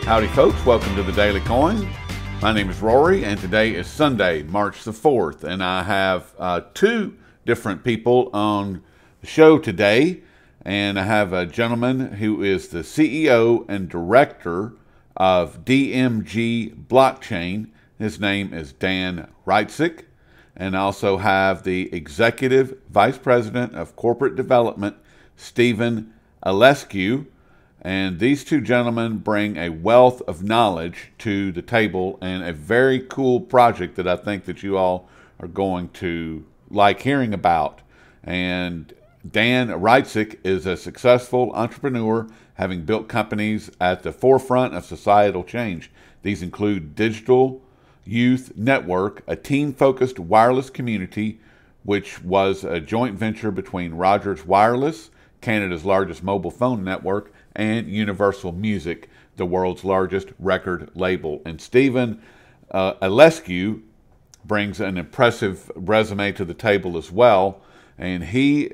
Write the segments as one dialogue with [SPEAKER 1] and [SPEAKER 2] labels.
[SPEAKER 1] Howdy folks, welcome to the Daily Coin. My name is Rory and today is Sunday, March the 4th, and I have two different people on the show today. And I have a gentleman who is the CEO and director of DMG Blockchain. His name is Dan Reitzik. And I also have the executive vice president of corporate development, Stephen Alescu. And these two gentlemen bring a wealth of knowledge to the table and a very cool project that I think that you all are going to like hearing about. And Dan Reitzik is a successful entrepreneur, having built companies at the forefront of societal change. These include Digital Youth Network, a teen-focused wireless community, which was a joint venture between Rogers Wireless, Canada's largest mobile phone network, and Universal Music, the world's largest record label. And Stephen Alescu brings an impressive resume to the table as well. And he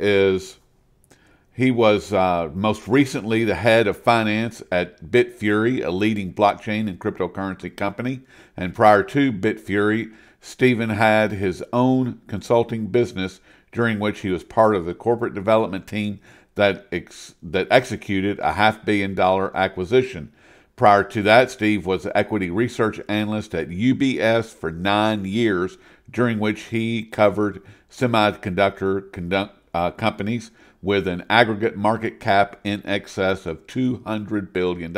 [SPEAKER 1] was most recently the head of finance at Bitfury, a leading blockchain and cryptocurrency company. And prior to Bitfury, Stephen had his own consulting business during which he was part of the corporate development team that executed a $500 million acquisition. Prior to that, Steve was an equity research analyst at UBS for 9 years, during which he covered semiconductor companies with an aggregate market cap in excess of $200 billion.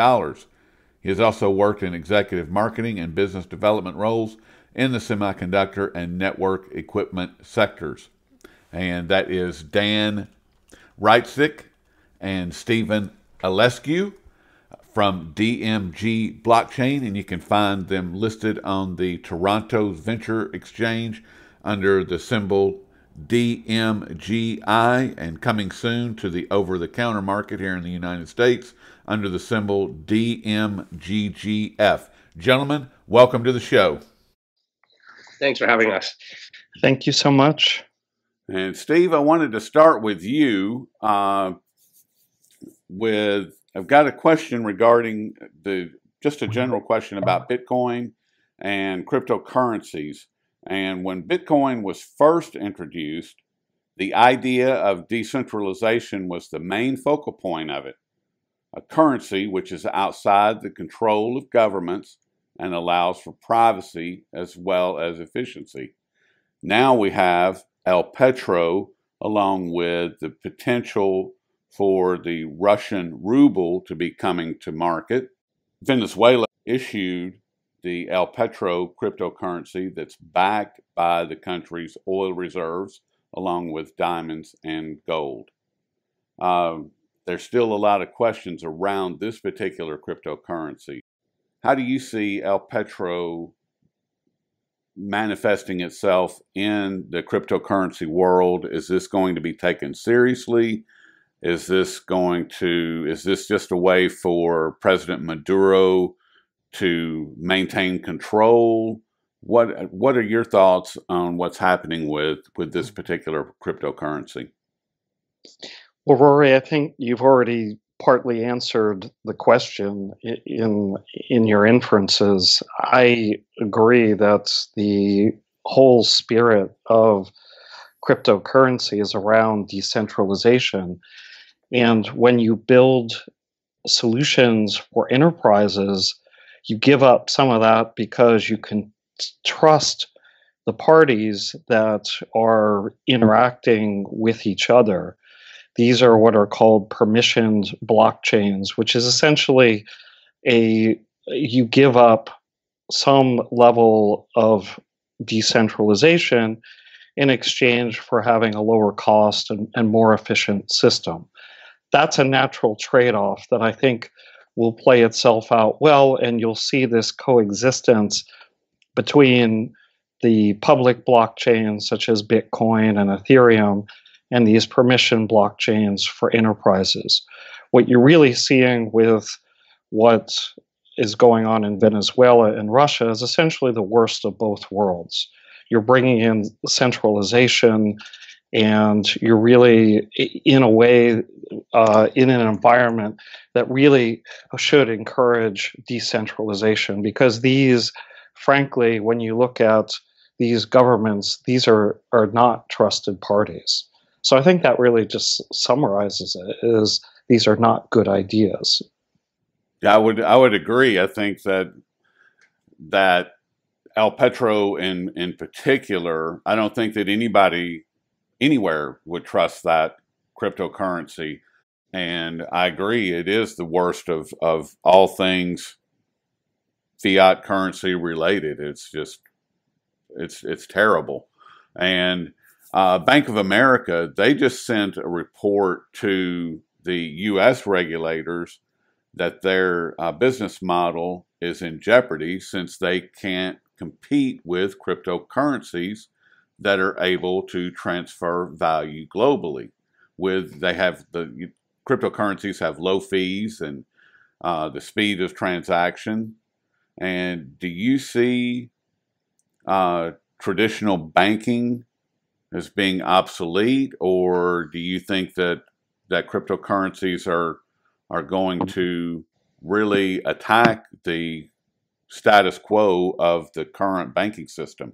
[SPEAKER 1] He has also worked in executive marketing and business development roles in the semiconductor and network equipment sectors. And that is Dan Reitzik and Stephen Alescu from DMG Blockchain, and you can find them listed on the Toronto Venture Exchange under the symbol DMGI, and coming soon to the over-the-counter market here in the United States under the symbol DMGGF. Gentlemen, welcome to the show.
[SPEAKER 2] Thanks for having us.
[SPEAKER 3] Thank you so much.
[SPEAKER 1] And Steve, I wanted to start with you. I've got a question regarding just a general question about Bitcoin and cryptocurrencies. And when Bitcoin was first introduced, the idea of decentralization was the main focal point of it. A currency which is outside the control of governments and allows for privacy as well as efficiency. Now we have El Petro, along with the potential for the Russian ruble to be coming to market. Venezuela issued the El Petro cryptocurrency that's backed by the country's oil reserves, along with diamonds and gold. There's still a lot of questions around this particular cryptocurrency. How do you see El Petro manifesting itself in the cryptocurrency world? Is this going to be taken seriously? Is this just a way for President Maduro to maintain control? What are your thoughts on what's happening with this particular cryptocurrency?
[SPEAKER 3] Well, Rory, I think you've already partly answered the question in your inferences. I agree that the whole spirit of cryptocurrency is around decentralization. And when you build solutions for enterprises, you give up some of that because you can trust the parties that are interacting with each other. These are what are called permissioned blockchains, which is essentially you give up some level of decentralization in exchange for having a lower cost and more efficient system. That's a natural trade-off that I think will play itself out well, and you'll see this coexistence between the public blockchains such as Bitcoin and Ethereum and these permission blockchains for enterprises. What you're really seeing with what is going on in Venezuela and Russia is essentially the worst of both worlds. You're bringing in centralization and you're really, in a way, in an environment that really should encourage decentralization, because these, frankly, when you look at these governments, these are not trusted parties. So I think that really just summarizes it, is these are not good ideas.
[SPEAKER 1] Yeah, I would agree. I think that El Petro in particular, I don't think that anybody anywhere would trust that cryptocurrency. And I agree, it is the worst of all things fiat currency related. It's just it's terrible. And Bank of America, they just sent a report to the U.S. regulators that their business model is in jeopardy since they can't compete with cryptocurrencies that are able to transfer value globally. They have the cryptocurrencies have low fees and the speed of transaction. And do you see traditional banking as being obsolete, or do you think that cryptocurrencies are going to really attack the status quo of the current banking system?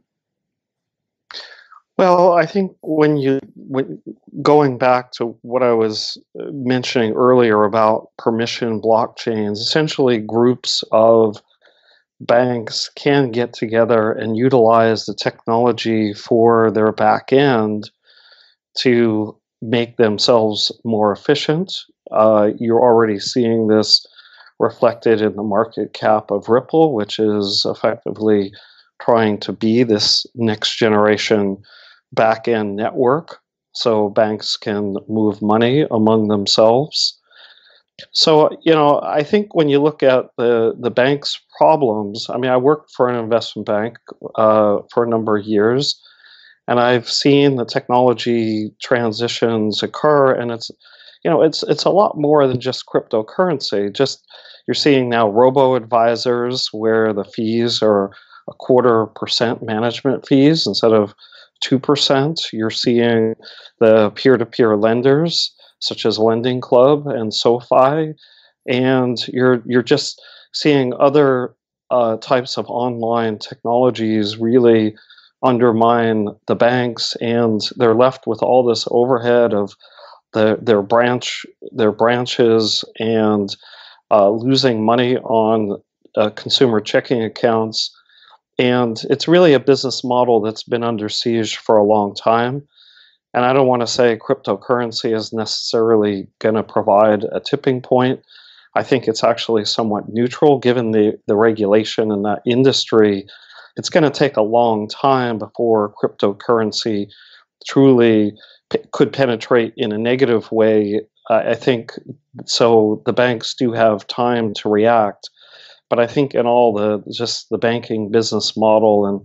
[SPEAKER 3] Well, I think when going back to what I was mentioning earlier about permission blockchains, essentially groups of banks can get together and utilize the technology for their back end to make themselves more efficient. You're already seeing this reflected in the market cap of Ripple, which is effectively trying to be this next generation back end network so banks can move money among themselves. So, I think when you look at the bank's problems, I mean, I worked for an investment bank for a number of years, and I've seen the technology transitions occur, and it's a lot more than just cryptocurrency. Just you're seeing now robo advisors where the fees are 0.25% management fees instead of 2%. You're seeing the peer-to-peer lenders such as Lending Club and SoFi, and you're just seeing other types of online technologies really undermine the banks, and they're left with all this overhead of their branches, and losing money on consumer checking accounts. And it's really a business model that's been under siege for a long time. And I don't want to say cryptocurrency is necessarily going to provide a tipping point. I think it's actually somewhat neutral given the regulation in that industry. It's going to take a long time before cryptocurrency truly could penetrate in a negative way. I think so. The banks do have time to react, but I think in all the banking business model and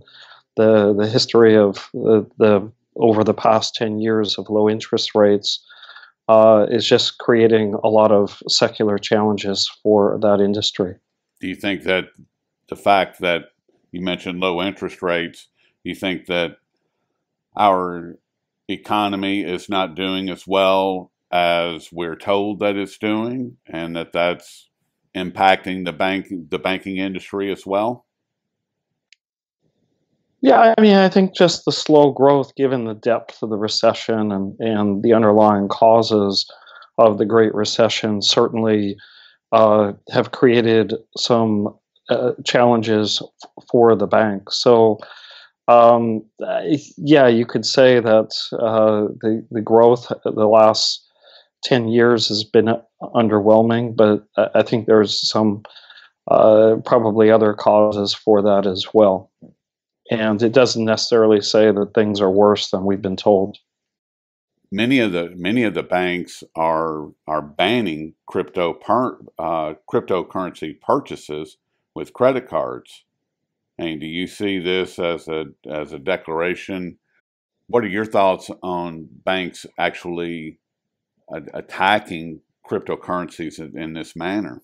[SPEAKER 3] the history of the over the past 10 years of low interest rates is just creating a lot of secular challenges for that industry.
[SPEAKER 1] Do you think that the fact that you mentioned low interest rates, do you think that our economy is not doing as well as we're told that it's doing, and that's impacting the banking industry as well?
[SPEAKER 3] Yeah, I mean, I think just the slow growth, given the depth of the recession and the underlying causes of the Great Recession, certainly have created some challenges for the bank. So, yeah, you could say that the growth the last 10 years has been underwhelming, but I think there's some probably other causes for that as well. And it doesn't necessarily say that things are worse than we've been told.
[SPEAKER 1] Many of the banks are banning cryptocurrency purchases with credit cards. And do you see this as a declaration? What are your thoughts on banks actually attacking cryptocurrencies in this manner?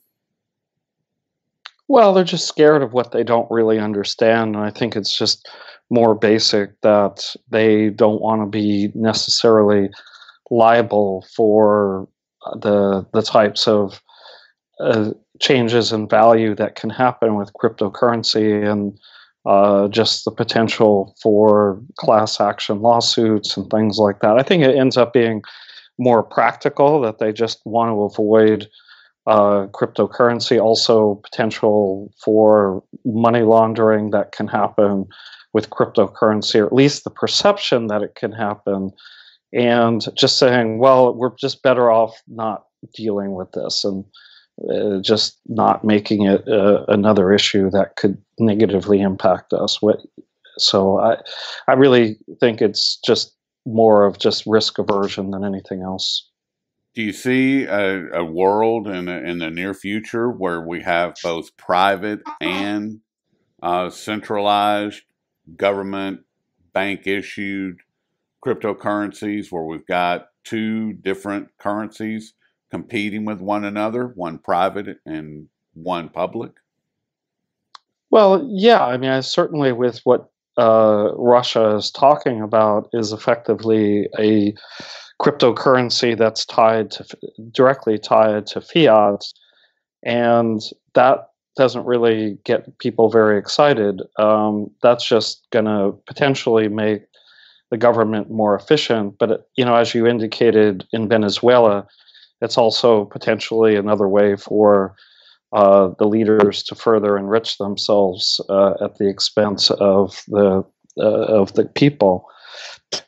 [SPEAKER 3] Well, they're just scared of what they don't really understand. And I think it's just more basic that they don't want to be necessarily liable for the types of changes in value that can happen with cryptocurrency, and just the potential for class action lawsuits and things like that. I think it ends up being more practical that they just want to avoid cryptocurrency, also potential for money laundering that can happen with cryptocurrency, or at least the perception that it can happen, and just saying, well, we're just better off not dealing with this, and just not making it another issue that could negatively impact us. So I really think it's just more of just risk aversion than anything else.
[SPEAKER 1] Do you see a world in the near future where we have both private and centralized government bank issued cryptocurrencies, where we've got two different currencies competing with one another, one private and one public?
[SPEAKER 3] Well, yeah, I mean, certainly with what Russia is talking about is effectively a cryptocurrency that's directly tied to fiat, and that doesn't really get people very excited. That's just going to potentially make the government more efficient, but as you indicated in Venezuela, it's also potentially another way for the leaders to further enrich themselves at the expense of the people.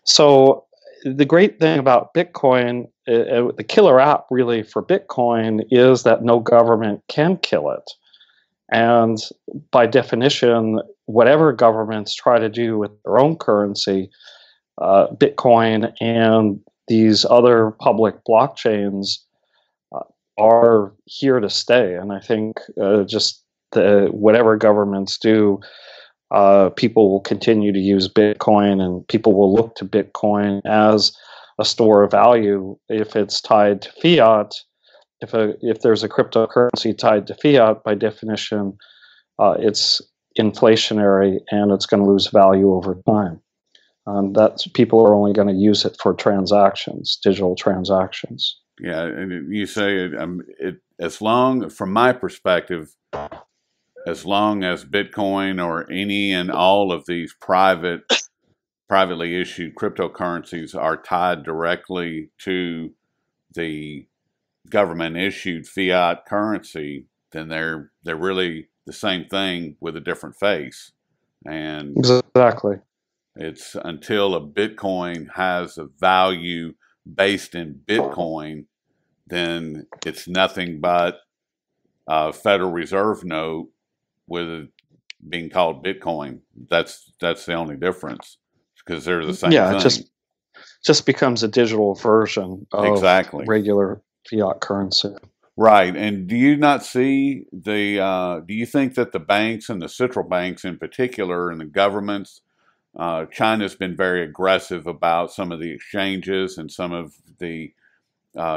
[SPEAKER 3] So the great thing about Bitcoin, the killer app really for Bitcoin, is that no government can kill it. And by definition, whatever governments try to do with their own currency, Bitcoin and these other public blockchains are here to stay. And I think just whatever governments do, people will continue to use Bitcoin, and people will look to Bitcoin as a store of value if it's tied to fiat. If there's a cryptocurrency tied to fiat, by definition, it's inflationary and it's going to lose value over time. That's people are only going to use it for transactions, digital transactions.
[SPEAKER 1] Yeah, and you say as long, from my perspective, as long as Bitcoin or any and all of these privately issued cryptocurrencies are tied directly to the government issued fiat currency, then they're really the same thing with a different face. And
[SPEAKER 3] exactly,
[SPEAKER 1] it's until a Bitcoin has a value based in Bitcoin, then it's nothing but a Federal Reserve note with it being called Bitcoin. That's the only difference, because they're the same thing.
[SPEAKER 3] It just becomes a digital version of regular fiat currency.
[SPEAKER 1] Right. And do you not see do you think that the banks and the central banks in particular and the governments, China's been very aggressive about some of the exchanges and some of the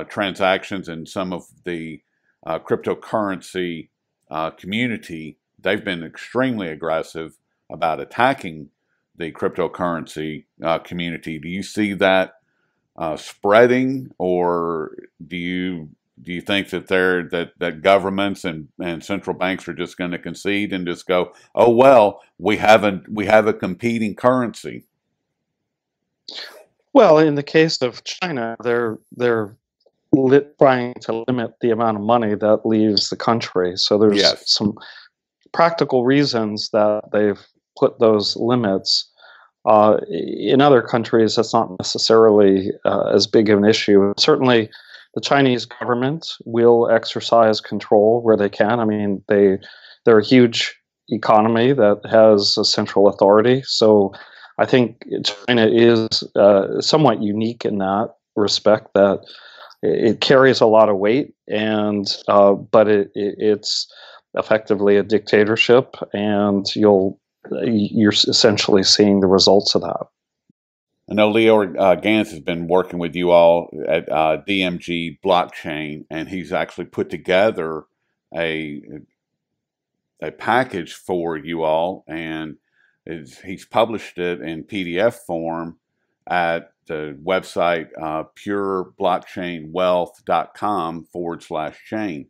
[SPEAKER 1] transactions and some of the cryptocurrency community? They've been extremely aggressive about attacking the cryptocurrency community. Do you see that spreading, or do you think that that governments and central banks are just going to concede and just go, oh well, we have a competing currency?
[SPEAKER 3] Well, in the case of China, they're trying to limit the amount of money that leaves the country. So there's some practical reasons that they've put those limits. In other countries, that's not necessarily as big of an issue. Certainly, the Chinese government will exercise control where they can. I mean, they're a huge economy that has a central authority. So I think China is somewhat unique in that respect, that it carries a lot of weight, and but it's effectively a dictatorship, and you're essentially seeing the results of that.
[SPEAKER 1] I know Leo Gans has been working with you all at DMG Blockchain, and he's actually put together a a package for you all, and he's published it in PDF form at the website pureblockchainwealth.com/chain.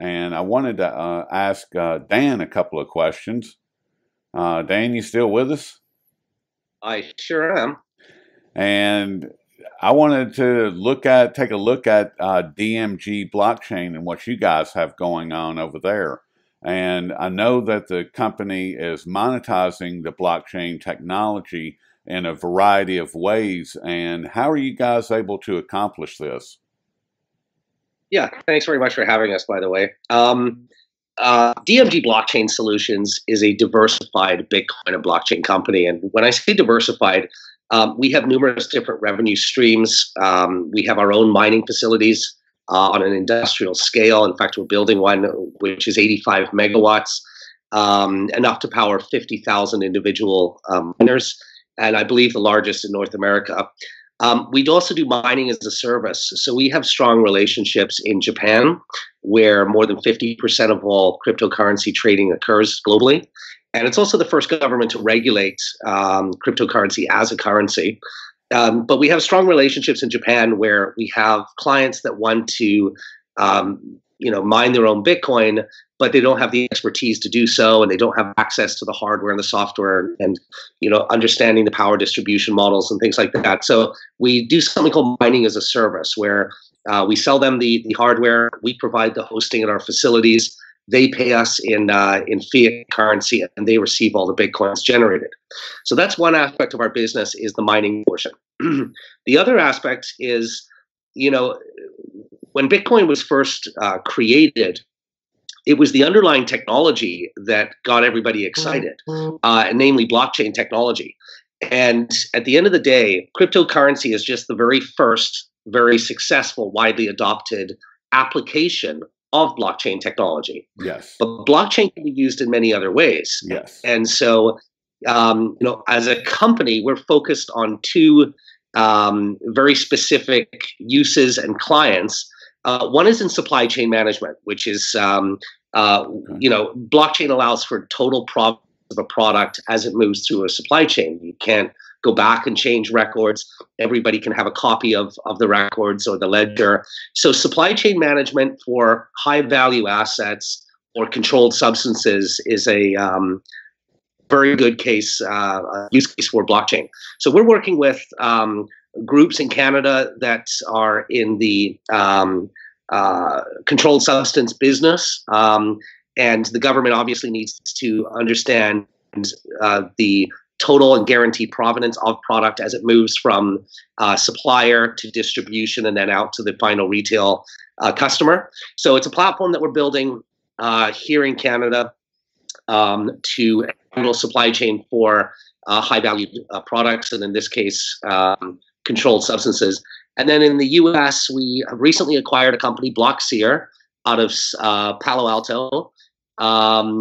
[SPEAKER 1] And I wanted to ask Dan a couple of questions. Dan, you still with us?
[SPEAKER 2] I sure am.
[SPEAKER 1] And I wanted to take a look at DMG blockchain and what you guys have going on over there. And I know that the company is monetizing the blockchain technology in a variety of ways. And how are you guys able to accomplish this?
[SPEAKER 2] Yeah, thanks very much for having us, by the way. DMG Blockchain Solutions is a diversified Bitcoin and blockchain company. And when I say diversified, we have numerous different revenue streams. We have our own mining facilities on an industrial scale. In fact, we're building one which is 85 megawatts, enough to power 50,000 individual miners, and I believe the largest in North America. We'd also do mining as a service. So we have strong relationships in Japan, where more than 50% of all cryptocurrency trading occurs globally. And it's also the first government to regulate cryptocurrency as a currency. But we have strong relationships in Japan where we have clients that want to mine their own Bitcoin, but they don't have the expertise to do so, and they don't have access to the hardware and the software and understanding the power distribution models and things like that. So we do something called mining as a service, where we sell them the hardware, we provide the hosting at our facilities, they pay us in fiat currency, and they receive all the Bitcoins generated. So that's one aspect of our business, is the mining portion. The other aspect is, when Bitcoin was first created, it was the underlying technology that got everybody excited, namely blockchain technology. And at the end of the day, cryptocurrency is just the very first, very successful, widely adopted application of blockchain technology.
[SPEAKER 1] Yes.
[SPEAKER 2] But blockchain can be used in many other ways.
[SPEAKER 1] Yes.
[SPEAKER 2] And so, as a company, we're focused on two very specific uses and clients. One is in supply chain management, which is, blockchain allows for total profit of a product as it moves through a supply chain. You can't go back and change records. Everybody can have a copy of the records or the ledger. So supply chain management for high value assets or controlled substances is a very good use case for blockchain. So we're working with groups in Canada that are in the controlled substance business, and the government obviously needs to understand the total and guaranteed provenance of product as it moves from supplier to distribution and then out to the final retail customer. So it's a platform that we're building here in Canada to handle supply chain for high value products, and in this case, controlled substances. And then in the US, we have recently acquired a company, Blockseer, out of Palo Alto.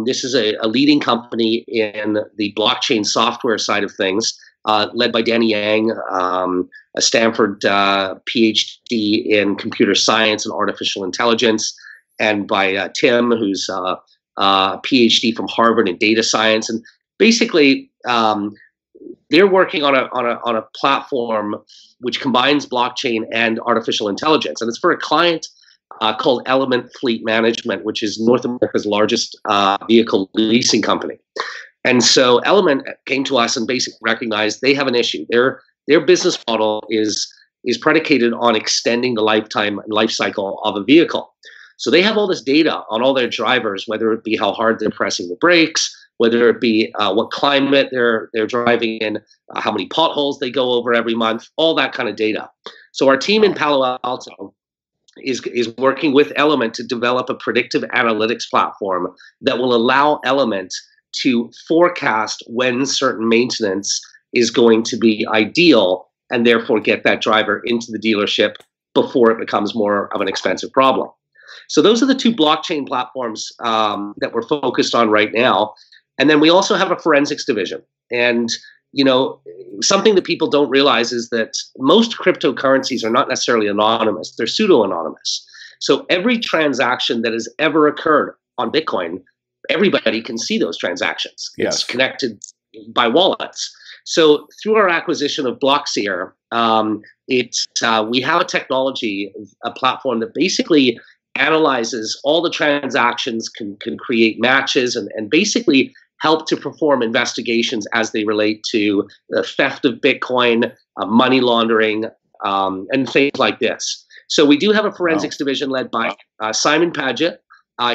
[SPEAKER 2] This is a leading company in the blockchain software side of things, led by Danny Yang, a Stanford PhD in computer science and artificial intelligence, and by Tim, who's a PhD from Harvard in data science. And basically, they're working on a platform which combines blockchain and artificial intelligence, and it's for a client called Element Fleet Management, which is North America's largest vehicle leasing company. And so Element came to us and basically recognized they have an issue. Their business model is predicated on extending the lifetime and life cycle of a vehicle. So they have all this data on all their drivers, whether it be how hard they're pressing the brakes, whether it be what climate they're driving in, how many potholes they go over every month, all that kind of data. So our team in Palo Alto is working with Element to develop a predictive analytics platform that will allow Element to forecast when certain maintenance is going to be ideal, and therefore get that driver into the dealership before it becomes more of an expensive problem. So those are the two blockchain platforms that we're focused on right now. And then we also have a forensics division. And something that people don't realize is that most cryptocurrencies are not necessarily anonymous. They're pseudo-anonymous. So every transaction that has ever occurred on Bitcoin everybody can see those transactions.
[SPEAKER 1] Yes.
[SPEAKER 2] It's connected by wallets. So through our acquisition of Blockseer, we have a technology, a platform that basically analyzes all the transactions, can create matches, and basically help to perform investigations as they relate to the theft of Bitcoin, money laundering, and things like this. So we do have a forensics division led by Simon Paget.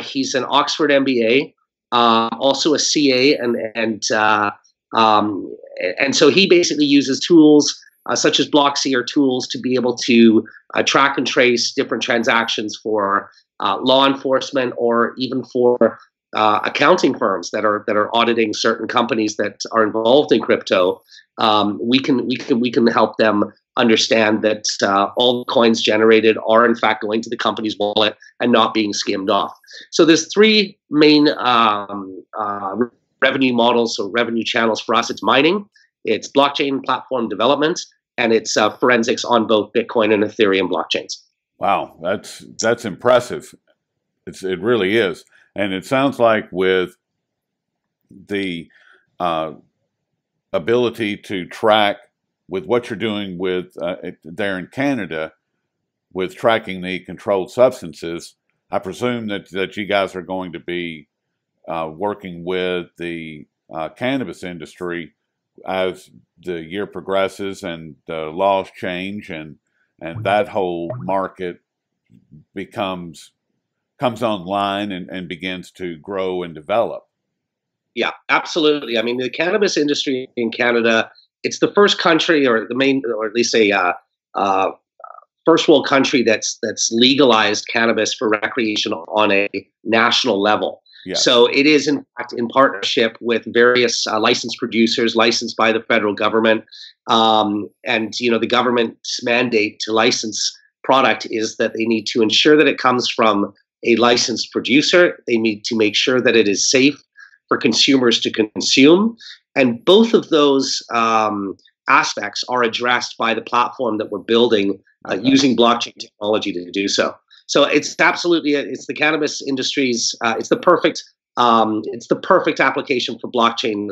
[SPEAKER 2] He's an Oxford MBA, also a CA, and so he basically uses tools such as Blockseer tools to be able to track and trace different transactions for law enforcement, or even for accounting firms that are auditing certain companies that are involved in crypto. We can help them understand that all the coins generated are in fact going to the company's wallet and not being skimmed off. So there's three main revenue models or revenue channels for us. It's mining, it's blockchain platform development, and it's forensics on both Bitcoin and Ethereum blockchains.
[SPEAKER 1] Wow, that's impressive. It really is. And it sounds like with the ability to track with what you're doing with there in Canada with tracking the controlled substances, I presume that you guys are going to be working with the cannabis industry as the year progresses and the laws change and that whole market comes online and begins to grow and develop.
[SPEAKER 2] Yeah, absolutely. I mean, the cannabis industry in Canada, it's the first country, or the main, or at least a first world country that's legalized cannabis for recreation on a national level.
[SPEAKER 1] Yes.
[SPEAKER 2] So it is, in fact, in partnership with various licensed producers, licensed by the federal government. And the government's mandate to license product is that they need to ensure that it comes from a licensed producer. They need to make sure that it is safe for consumers to consume. And both of those aspects are addressed by the platform that we're building using blockchain technology to do so. So it's absolutely, it's the cannabis industry's, it's the perfect application for blockchain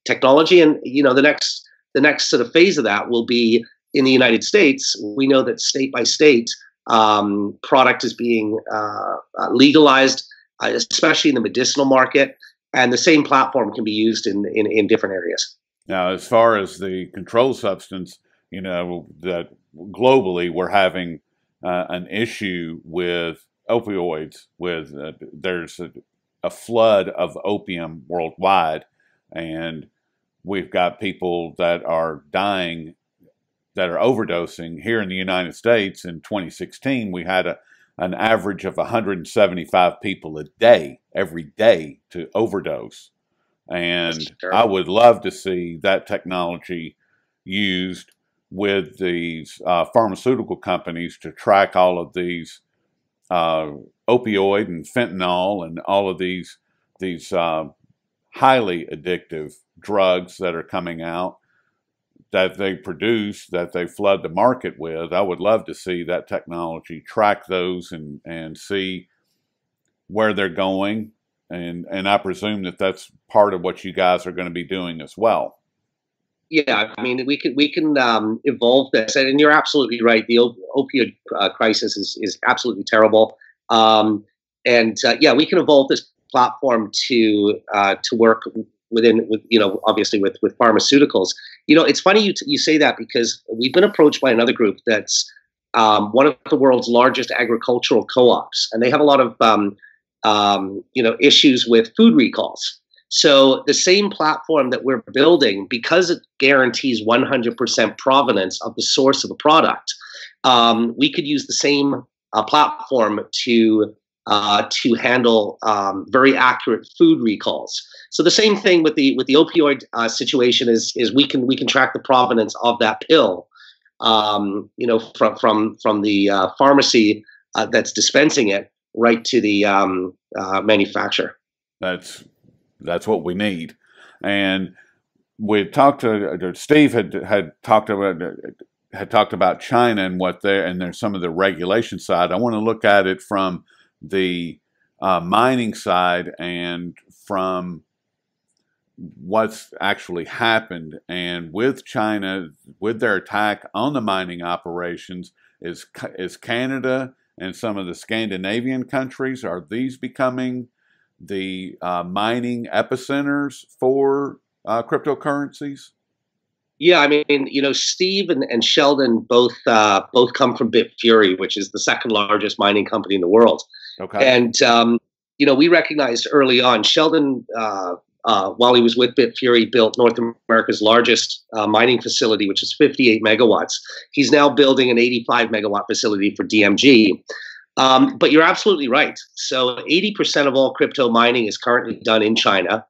[SPEAKER 2] technology. And the next sort of phase of that will be in the United States. We know that state by state, product is being legalized, especially in the medicinal market, and the same platform can be used in different areas.
[SPEAKER 1] Now, as far as the controlled substance, that globally we're having an issue with opioids. With there's a flood of opium worldwide, and we've got people that are dying, that are overdosing. Here in the United States in 2016, we had an average of 175 people a day, every day, to overdose. And I would love to see that technology used with these pharmaceutical companies to track all of these opioid and fentanyl and all of these highly addictive drugs that are coming out, that they produce, that they flood the market with. I would love to see that technology track those and see where they're going. And I presume that that's part of what you guys are going to be doing as well.
[SPEAKER 2] Yeah, I mean, we can evolve this, and you're absolutely right. The opioid crisis is absolutely terrible, and we can evolve this platform to work obviously with pharmaceuticals. It's funny you say that, because we've been approached by another group that's one of the world's largest agricultural co-ops, and they have a lot of issues with food recalls. So the same platform that we're building, because it guarantees 100% provenance of the source of the product, we could use the same platform to handle very accurate food recalls. So the same thing with the opioid situation is we can track the provenance of that pill, from the pharmacy that's dispensing it right to the manufacturer.
[SPEAKER 1] That's what we need. And we talked to Steve had talked about China and there's some of the regulation side. I want to look at it from the mining side and from what's actually happened. And with China, with their attack on the mining operations, is Canada and some of the Scandinavian countries, are these becoming the mining epicenters for cryptocurrencies?
[SPEAKER 2] Yeah, I mean, Steve and Sheldon both come from Bitfury, which is the second largest mining company in the world.
[SPEAKER 1] Okay.
[SPEAKER 2] And we recognized early on Sheldon, while he was with Bitfury, built North America's largest mining facility, which is 58 megawatts. He's now building an 85 megawatt facility for DMG. But you're absolutely right. So 80% of all crypto mining is currently done in China.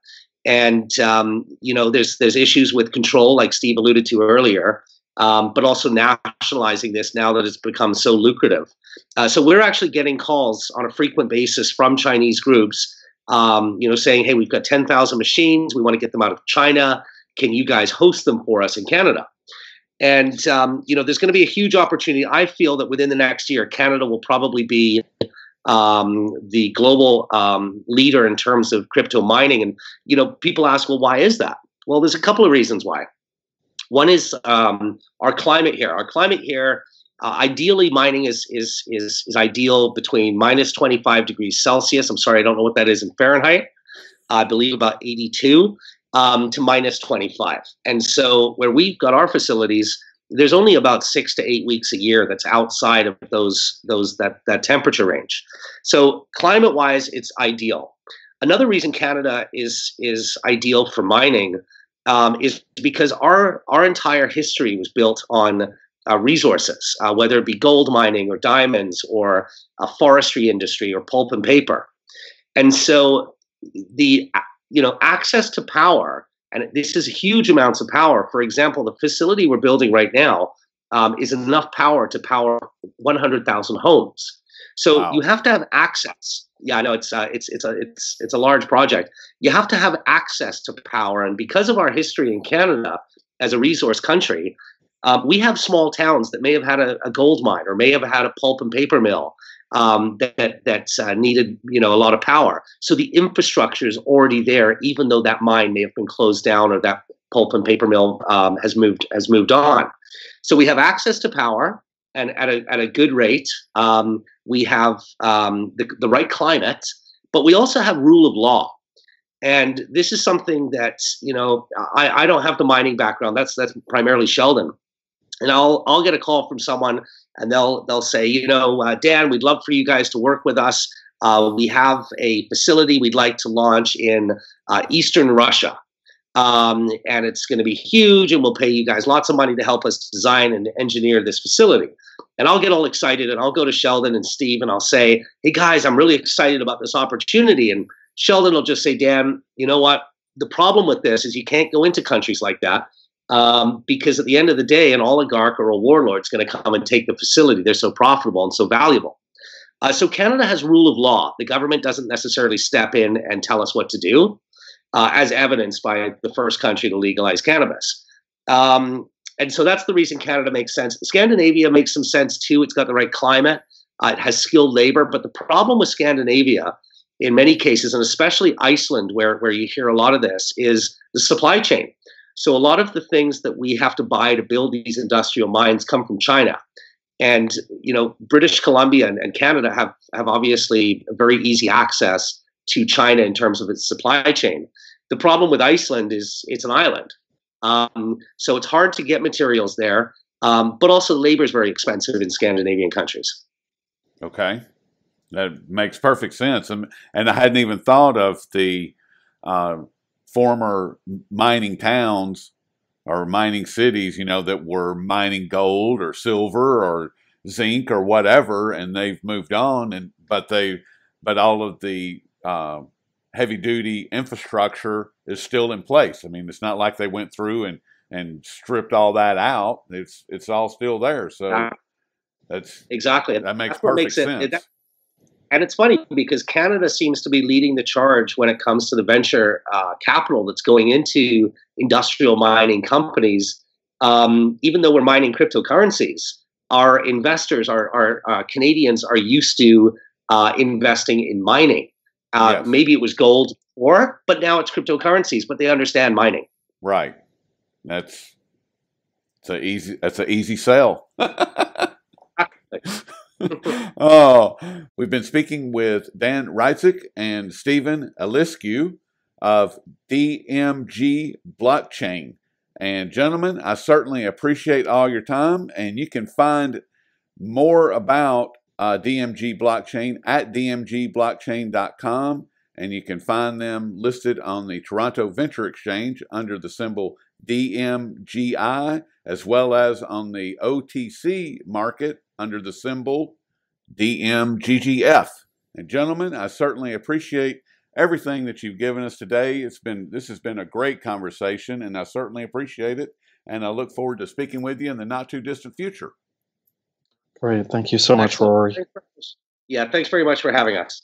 [SPEAKER 2] And there's issues with control, like Steve alluded to earlier, but also nationalizing this now that it's become so lucrative. So we're actually getting calls on a frequent basis from Chinese groups, saying, "Hey, we've got 10,000 machines. We want to get them out of China. Can you guys host them for us in Canada?" And there's going to be a huge opportunity. I feel that within the next year, Canada will probably be the global leader in terms of crypto mining. And people ask, well, why is that? Well, there's a couple of reasons why. One is our climate here. Our climate here, ideally, mining is ideal between minus 25 degrees Celsius. I'm sorry, I don't know what that is in Fahrenheit. I believe about 82 to minus 25. And so where we've got our facilities, there's only about 6 to 8 weeks a year that's outside of that temperature range. So climate-wise, it's ideal. Another reason Canada is ideal for mining is because our entire history was built on resources, whether it be gold mining or diamonds or forestry industry or pulp and paper. And so the access to power, and this is huge amounts of power. For example, the facility we're building right now is enough power to power 100,000 homes. So wow. You have to have access. Yeah, I know it's a large project. You have to have access to power, and because of our history in Canada as a resource country, we have small towns that may have had a gold mine or may have had a pulp and paper mill that's needed a lot of power. So the infrastructure is already there, even though that mine may have been closed down or that pulp and paper mill has moved on. So we have access to power, and at a good rate. We have the right climate, but we also have rule of law. And this is something that I don't have the mining background. That's primarily Sheldon. And I'll get a call from someone, and they'll say, Dan, we'd love for you guys to work with us. We have a facility we'd like to launch in Eastern Russia. And it's going to be huge, and we'll pay you guys lots of money to help us design and engineer this facility. And I'll get all excited, and I'll go to Sheldon and Steve, and I'll say, hey, guys, I'm really excited about this opportunity. And Sheldon will just say, Dan, you know what? The problem with this is you can't go into countries like that because at the end of the day, an oligarch or a warlord is going to come and take the facility. They're so profitable and so valuable. So Canada has rule of law. The government doesn't necessarily step in and tell us what to do, as evidenced by the first country to legalize cannabis. And so that's the reason Canada makes sense. Scandinavia makes some sense too. It's got the right climate. It has skilled labor. But the problem with Scandinavia, in many cases, and especially Iceland, where you hear a lot of this, is the supply chain. So a lot of the things that we have to buy to build these industrial mines come from China. And British Columbia and Canada have obviously very easy access to China in terms of its supply chain. The problem with Iceland is it's an island. So it's hard to get materials there, but also labor is very expensive in Scandinavian countries.
[SPEAKER 1] Okay. That makes perfect sense. And I hadn't even thought of the former mining towns or mining cities, that were mining gold or silver or zinc or whatever, and they've moved on. But all of the heavy duty infrastructure is still in place. I mean, it's not like they went through and stripped all that out. It's all still there. So that's
[SPEAKER 2] exactly
[SPEAKER 1] that makes perfect sense.
[SPEAKER 2] And it's funny because Canada seems to be leading the charge when it comes to the venture capital that's going into industrial mining companies. Even though we're mining cryptocurrencies, our investors, our Canadians, are used to investing in mining.
[SPEAKER 1] Yes.
[SPEAKER 2] Maybe it was gold before, but now it's cryptocurrencies. But they understand mining.
[SPEAKER 1] Right. That's an easy sell. Oh, we've been speaking with Dan Reitzik and Stephen Eliscu of DMG Blockchain. And gentlemen, I certainly appreciate all your time, and you can find more about DMG Blockchain at dmgblockchain.com, and you can find them listed on the Toronto Venture Exchange under the symbol DMGI, as well as on the OTC market under the symbol DMGGF. And gentlemen, I certainly appreciate everything that you've given us today. This has been a great conversation, and I certainly appreciate it. And I look forward to speaking with you in the not too distant future.
[SPEAKER 3] Great. Thank you so much, Rory.
[SPEAKER 2] Yeah, thanks very much for having us.